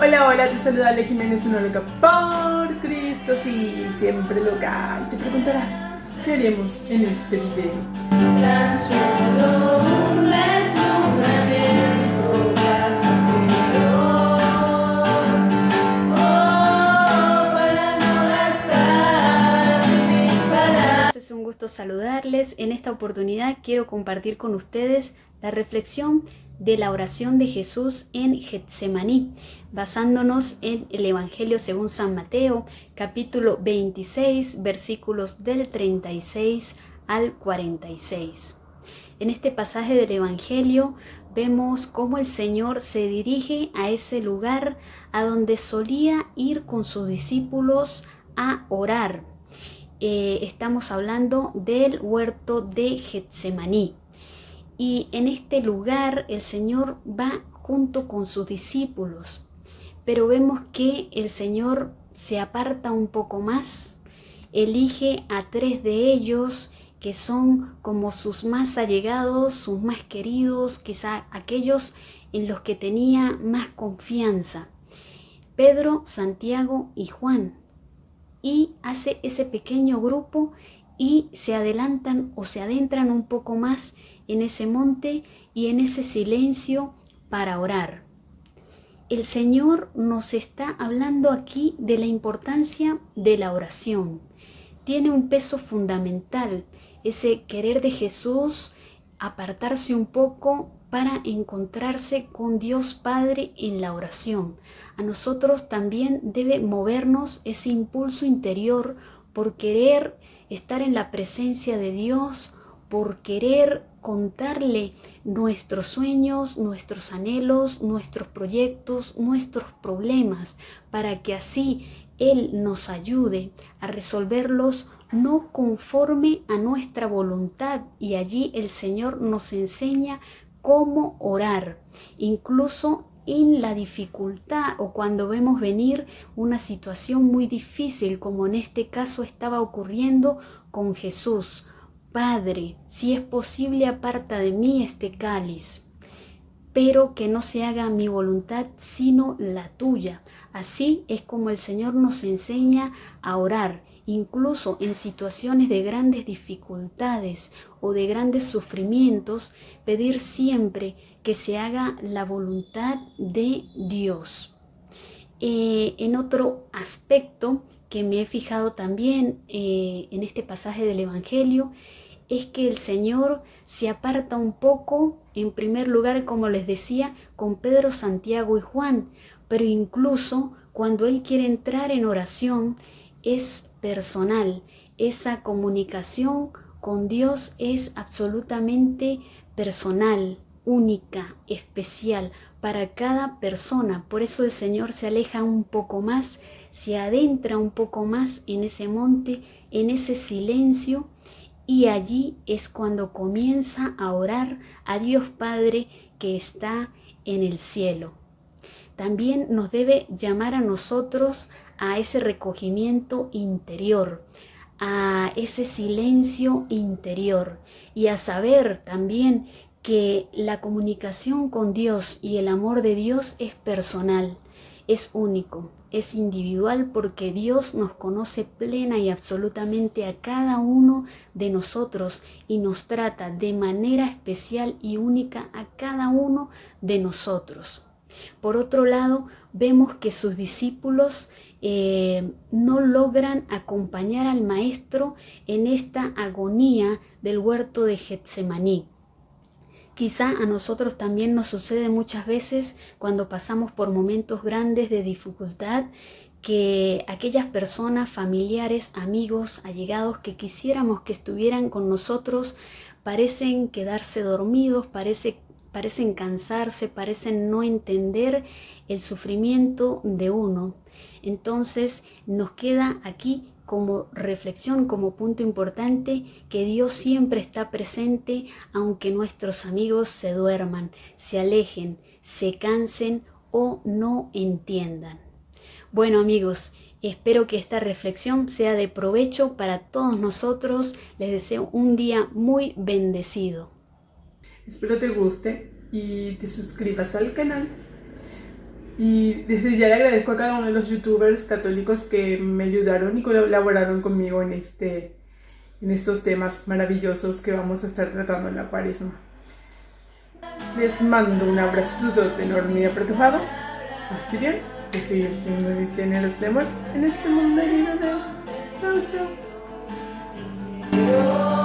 Hola, hola, te saluda Ale Jiménez, una loca por Cristo, sí, siempre loca. Y te preguntarás, ¿qué haremos en este video? Tan solo un desdoblamiento pasajero, para no gastar mis palabras. Es un gusto saludarles. En esta oportunidad quiero compartir con ustedes la reflexión de la oración de Jesús en Getsemaní, basándonos en el Evangelio según San Mateo, capítulo 26, versículos del 36 al 46. En este pasaje del Evangelio vemos cómo el Señor se dirige a ese lugar a donde solía ir con sus discípulos a orar. Estamos hablando del huerto de Getsemaní. Y en este lugar el Señor va junto con sus discípulos, pero vemos que el Señor se aparta un poco más, elige a 3 de ellos que son como sus más allegados, sus más queridos, quizá aquellos en los que tenía más confianza, Pedro, Santiago y Juan, y hace ese pequeño grupo y se adelantan o se adentran un poco más en ese monte y en ese silencio para orar. El Señor nos está hablando aquí de la importancia de la oración. Tiene un peso fundamental ese querer de Jesús apartarse un poco para encontrarse con Dios Padre en la oración. A nosotros también debe movernos ese impulso interior por querer estar en la presencia de Dios, por querer contarle nuestros sueños, nuestros anhelos, nuestros proyectos, nuestros problemas, para que así Él nos ayude a resolverlos no conforme a nuestra voluntad, y allí el Señor nos enseña cómo orar, incluso en la dificultad o cuando vemos venir una situación muy difícil, como en este caso estaba ocurriendo con Jesús. Padre, si es posible, aparta de mí este cáliz, pero que no se haga mi voluntad sino la tuya. Así es como el Señor nos enseña a orar, incluso en situaciones de grandes dificultades o de grandes sufrimientos, pedir siempre que se haga la voluntad de Dios. En otro aspecto que me he fijado también en este pasaje del Evangelio, es que el Señor se aparta un poco, en primer lugar, como les decía, con Pedro, Santiago y Juan, pero incluso cuando Él quiere entrar en oración es personal. Esa comunicación con Dios es absolutamente personal, única, especial para cada persona. Por eso el Señor se aleja un poco más, se adentra un poco más en ese monte, en ese silencio, y allí es cuando comienza a orar a Dios Padre que está en el cielo. También nos debe llamar a nosotros a ese recogimiento interior, a ese silencio interior, y a saber también que la comunicación con Dios y el amor de Dios es personal, es único, es individual, porque Dios nos conoce plena y absolutamente a cada uno de nosotros y nos trata de manera especial y única a cada uno de nosotros. Por otro lado, vemos que sus discípulos no logran acompañar al Maestro en esta agonía del huerto de Getsemaní. Quizá a nosotros también nos sucede muchas veces cuando pasamos por momentos grandes de dificultad, que aquellas personas, familiares, amigos, allegados que quisiéramos que estuvieran con nosotros parecen quedarse dormidos, parecen cansarse, parecen no entender el sufrimiento de uno. Entonces nos queda aquí como reflexión, como punto importante, que Dios siempre está presente aunque nuestros amigos se duerman, se alejen, se cansen o no entiendan. Bueno, amigos, espero que esta reflexión sea de provecho para todos nosotros. Les deseo un día muy bendecido. Espero te guste y te suscribas al canal Y desde ya le agradezco a cada uno de los youtubers católicos que me ayudaron y colaboraron conmigo en estos temas maravillosos que vamos a estar tratando en la Cuaresma. Les mando un abrazo enorme y apretujado. Así bien, de seguir siendo misioneros de amor en este mundo herido de... Chao, chao.